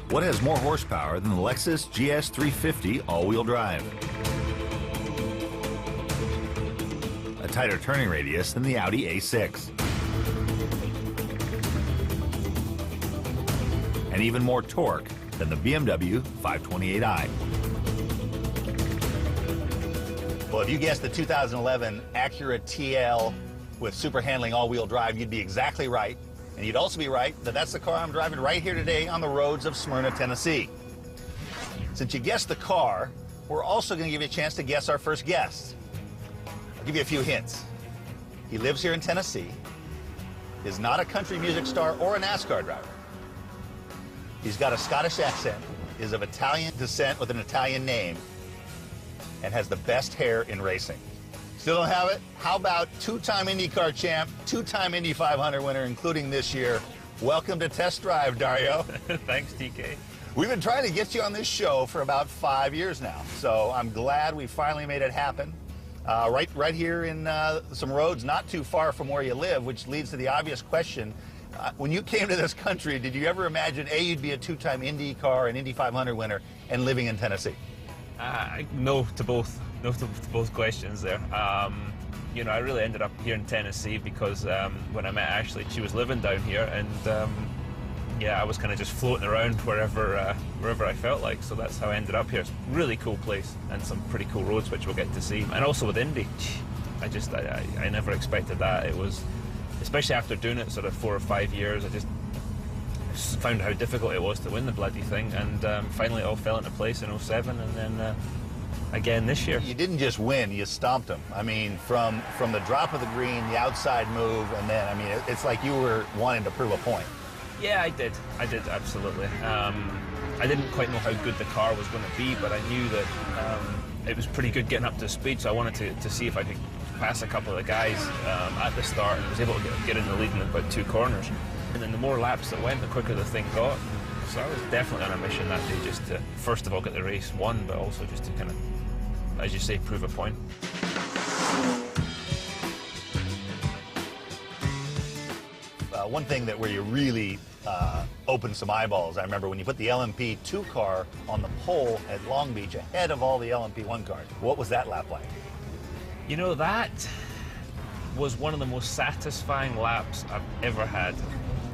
What has more horsepower than the Lexus GS 350 all-wheel drive? A tighter turning radius than the Audi A6. And even more torque than the BMW 528i. Well, if you guessed the 2011 Acura TL with super handling all-wheel drive, you'd be exactly right. And you'd also be right that that's the car I'm driving right here today on the roads of Smyrna, Tennessee. Since you guessed the car, we're also going to give you a chance to guess our first guest. I'll give you a few hints. He lives here in Tennessee, is not a country music star or a NASCAR driver. He's got a Scottish accent, is of Italian descent with an Italian name, and has the best hair in racing. Still don't have it? How about two-time IndyCar champ, two-time Indy 500 winner, including this year? Welcome to Test Drive, Dario. Thanks, TK. We've been trying to get you on this show for about 5 years now, so I'm glad we finally made it happen. Right here in some roads not too far from where you live, which leads to the obvious question. When you came to this country, did you ever imagine, A, you'd be a two-time IndyCar and Indy 500 winner and living in Tennessee? No to both. No to both questions there. You know, I really ended up here in Tennessee because when I met Ashley, she was living down here, and yeah, I was kind of just floating around wherever I felt like. So that's how I ended up here. It's a really cool place and some pretty cool roads, which we'll get to see. And also with Indy, I never expected that. It was, especially after doing it sort of 4 or 5 years, I just found how difficult it was to win the bloody thing, and finally it all fell into place in 07, and then again this year. You didn't just win, you stomped them. I mean, from the drop of the green, the outside move, and then, I mean, it's like you were wanting to prove a point. Yeah, I did absolutely. I didn't quite know how good the car was going to be, but I knew that it was pretty good getting up to speed, so I wanted to see if I could pass a couple of the guys at the start, and was able to get in the lead in about 2 corners. And then the more laps that went, the quicker the thing got. So I was definitely on a mission that day, just to, first of all, get the race won, but also just to kind of, as you say, prove a point. One thing that where you really opened some eyeballs, I remember when you put the LMP2 car on the pole at Long Beach ahead of all the LMP1 cars. What was that lap like? You know, that was one of the most satisfying laps I've ever had.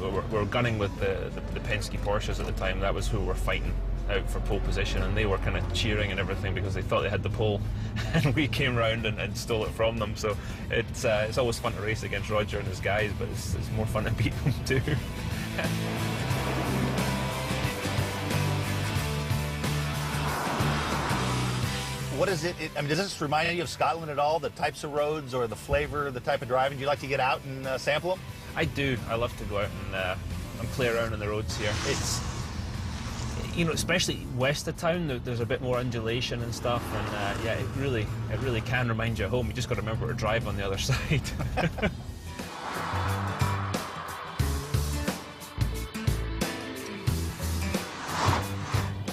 We were gunning with the Penske Porsches at the time. That was who we were fighting out for pole position, and they were kind of cheering and everything because they thought they had the pole, and we came round and stole it from them. So it's always fun to race against Roger and his guys, but it's more fun to beat them too. What is it? I mean, does this remind you of Scotland at all? The types of roads or the flavor, the type of driving? Do you like to get out and sample them? I do. I love to go out and play around on the roads here. It's, you know, especially west of town, there's a bit more undulation and stuff, and yeah, it really can remind you of home. You just got to remember to drive on the other side.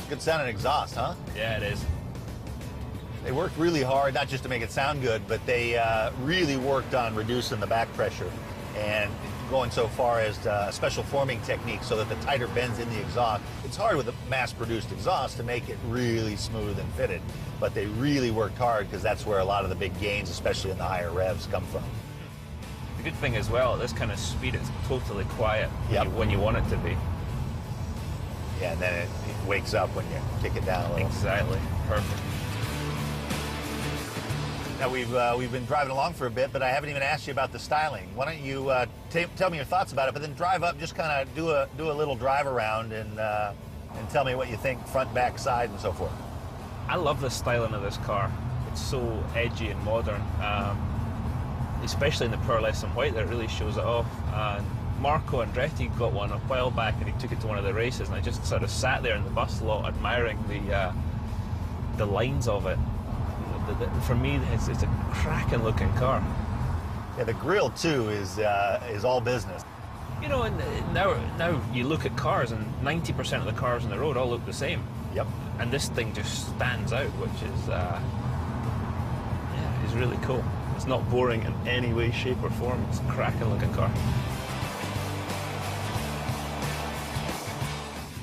Good sounding exhaust, huh? Yeah, it is. They worked really hard, not just to make it sound good, but they really worked on reducing the back pressure and going so far as a special forming technique so that the tighter bends in the exhaust. It's hard with a mass-produced exhaust to make it really smooth and fitted, but they really worked hard because that's where a lot of the big gains, especially in the higher revs, come from. The good thing as well, at this kind of speed, it's totally quiet when you want it to be. Yeah, and then it wakes up when you kick it down a little. Exactly. Perfect. Now, we've been driving along for a bit, but I haven't even asked you about the styling. Why don't you tell me your thoughts about it, but then drive up, just kind of do a little drive around and tell me what you think, front, back, side, and so forth. I love the styling of this car. It's so edgy and modern, especially in the pearlescent white that really shows it off. Marco Andretti got one a while back, and he took it to one of the races, and I just sort of sat there in the bus lot admiring the lines of it. For me, it's a cracking looking car. Yeah, the grille too is all business. You know, and now you look at cars, and 90% of the cars on the road all look the same. Yep. And this thing just stands out, which is yeah, is really cool. It's not boring in any way, shape, or form. It's a cracking looking car.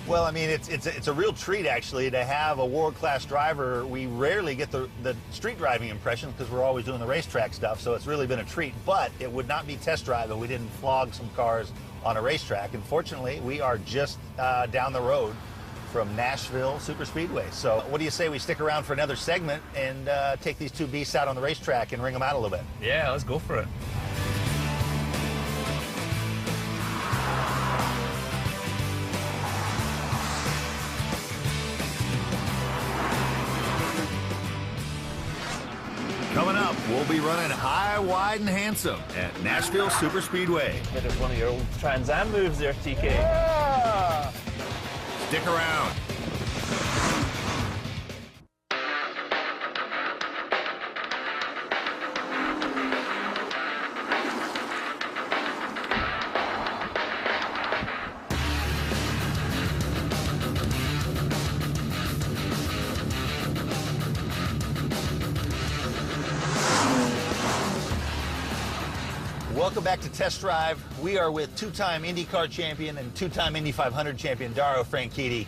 Well, I mean, it's a real treat, actually, to have a world-class driver. We rarely get the street driving impression because we're always doing the racetrack stuff, so it's really been a treat. But it would not be test drive if we didn't flog some cars on a racetrack. And fortunately, we are just down the road from Nashville Superspeedway. So what do you say we stick around for another segment and take these two beasts out on the racetrack and ring them out a little bit? Yeah, let's go for it. Coming up, we'll be running high, wide, and handsome at Nashville Superspeedway. Bit of one of your old Trans Am moves there, TK. Yeah! Stick around. Welcome back to Test Drive. We are with two-time IndyCar champion and two-time Indy 500 champion Dario Franchitti.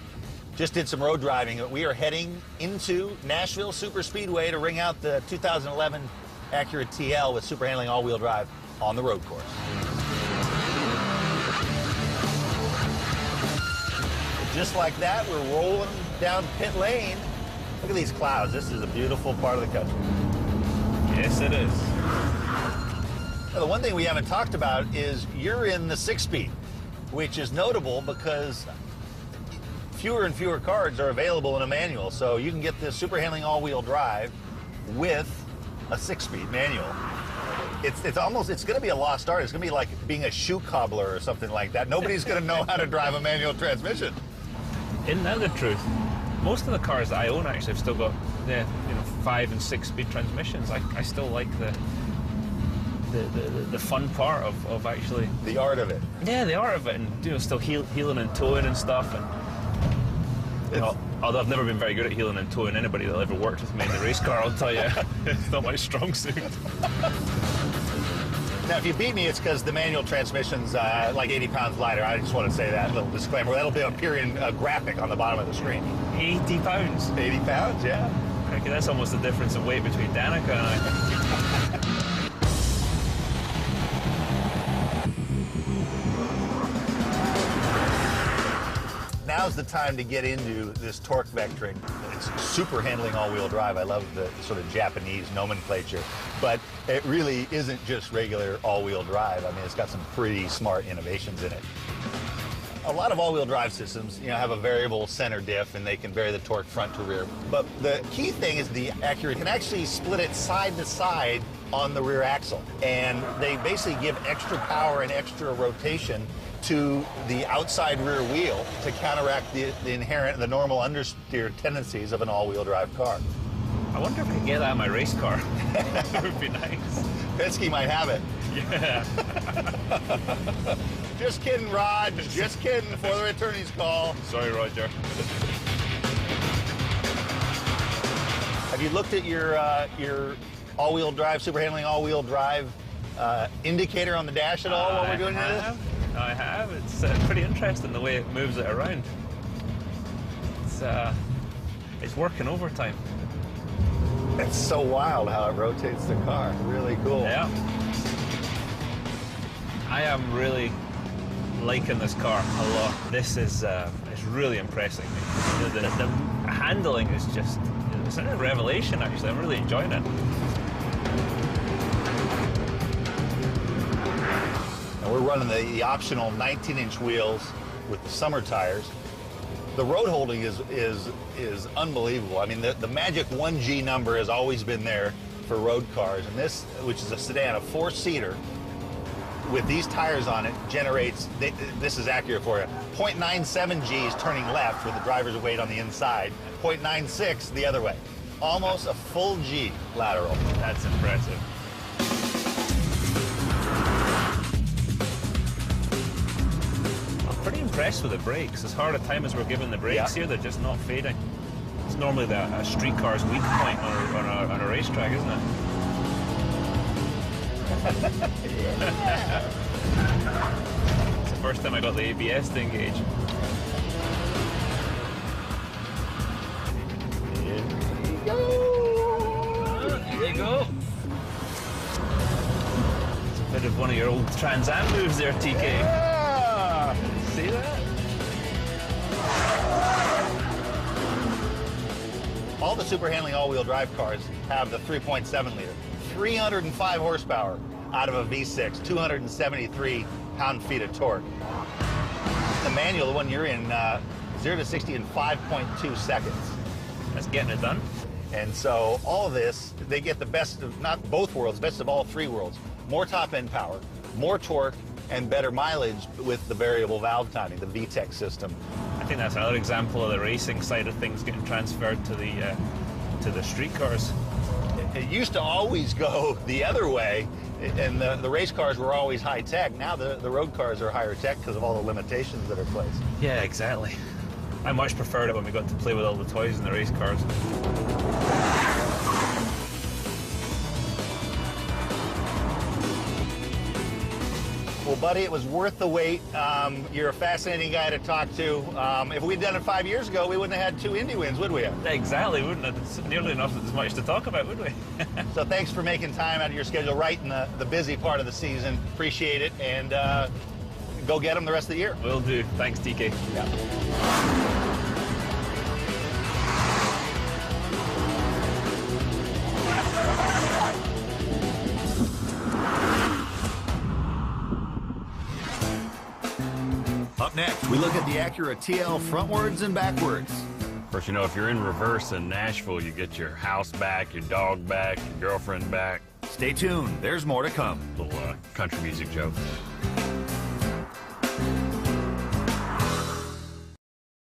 Just did some road driving. We are heading into Nashville Superspeedway to ring out the 2011 Acura TL with super handling all-wheel drive on the road course. Just like that, we're rolling down pit lane. Look at these clouds. This is a beautiful part of the country. Yes, it is. Now, the one thing we haven't talked about is you're in the 6-speed, which is notable because fewer and fewer cars are available in a manual. So you can get this super handling all-wheel drive with a 6-speed manual. It's going to be a lost art. It's going to be like being a shoe cobbler or something like that. Nobody's going to know how to drive a manual transmission. Isn't that the truth? Most of the cars that I own actually have still got 5 and 6-speed transmissions. I still like the fun part of actually the art of it. Yeah, the art of it, and still heeling and towing and stuff. And although I've never been very good at heeling and towing anybody that ever worked with me in the race car, I'll tell you, it's not my strong suit. Now, if you beat me, it's because the manual transmission's like 80 pounds lighter. I just want to say that little disclaimer. That'll be appearing graphic on the bottom of the screen. 80 pounds. 80 pounds, yeah. Okay, that's almost the difference in weight between Danica and I. Now's the time to get into this torque vectoring. It's super handling all-wheel drive. I love the sort of Japanese nomenclature, but it really isn't just regular all-wheel drive. I mean, it's got some pretty smart innovations in it. A lot of all-wheel drive systems, have a variable center diff, and they can vary the torque front to rear. But the key thing is the Acura can actually split it side to side on the rear axle, and they basically give extra power and extra rotation to the outside rear wheel to counteract the normal understeer tendencies of an all-wheel drive car. I wonder if I could get that in my race car. That would be nice. Penske might have it. Yeah. Just kidding, Rod. Just kidding for the attorney's call. Sorry, Roger. Have you looked at your all-wheel drive, super handling all-wheel drive indicator on the dash at all while we're doing this? I have. It's pretty interesting the way it moves it around. It's working overtime. It's so wild how it rotates the car. Really cool. Yeah. I am really liking this car a lot. This is it's really impressing me. The handling is just it's a revelation. Actually, I'm really enjoying it. We're running the optional 19-inch wheels with the summer tires. The road holding is unbelievable. I mean, the magic 1G number has always been there for road cars, and this, which is a sedan, a 4-seater, with these tires on it, generates, this is accurate for you, 0.97 Gs turning left with the driver's weight on the inside, 0.96 the other way. Almost a full G lateral. That's impressive. Pretty impressed with the brakes. As hard a time as we're giving the brakes here, they're just not fading. It's normally a street car's weak point on a racetrack, isn't it? It's the first time I got the ABS to engage. one of your old Trans Am moves there, TK. Yeah! See that? All the super handling all-wheel drive cars have the 3.7 liter, 305 horsepower out of a V6, 273 pound-feet of torque. The manual, the one you're in, 0 to 60 in 5.2 seconds. That's getting it done. And so all of this, they get the best of, not both worlds, best of all three worlds. More top-end power, more torque, and better mileage with the variable valve timing, the VTEC system. I think that's another example of the racing side of things getting transferred to the street cars. It used to always go the other way, and the race cars were always high-tech. Now the road cars are higher tech because of all the limitations that are placed. Yeah, exactly. I much preferred it when we got to play with all the toys in the race cars. Well, buddy, it was worth the wait. You're a fascinating guy to talk to. If we'd done it 5 years ago, we wouldn't have had 2 Indy wins, would we have? Exactly, wouldn't it? It's nearly enough as much to talk about, would we? So thanks for making time out of your schedule right in the busy part of the season. Appreciate it, and go get them the rest of the year. Will do. Thanks, TK. Yeah. Up next, we look at the Acura TL frontwards and backwards. Of course, you know, if you're in reverse in Nashville, you get your house back, your dog back, your girlfriend back. Stay tuned. There's more to come. Little country music joke.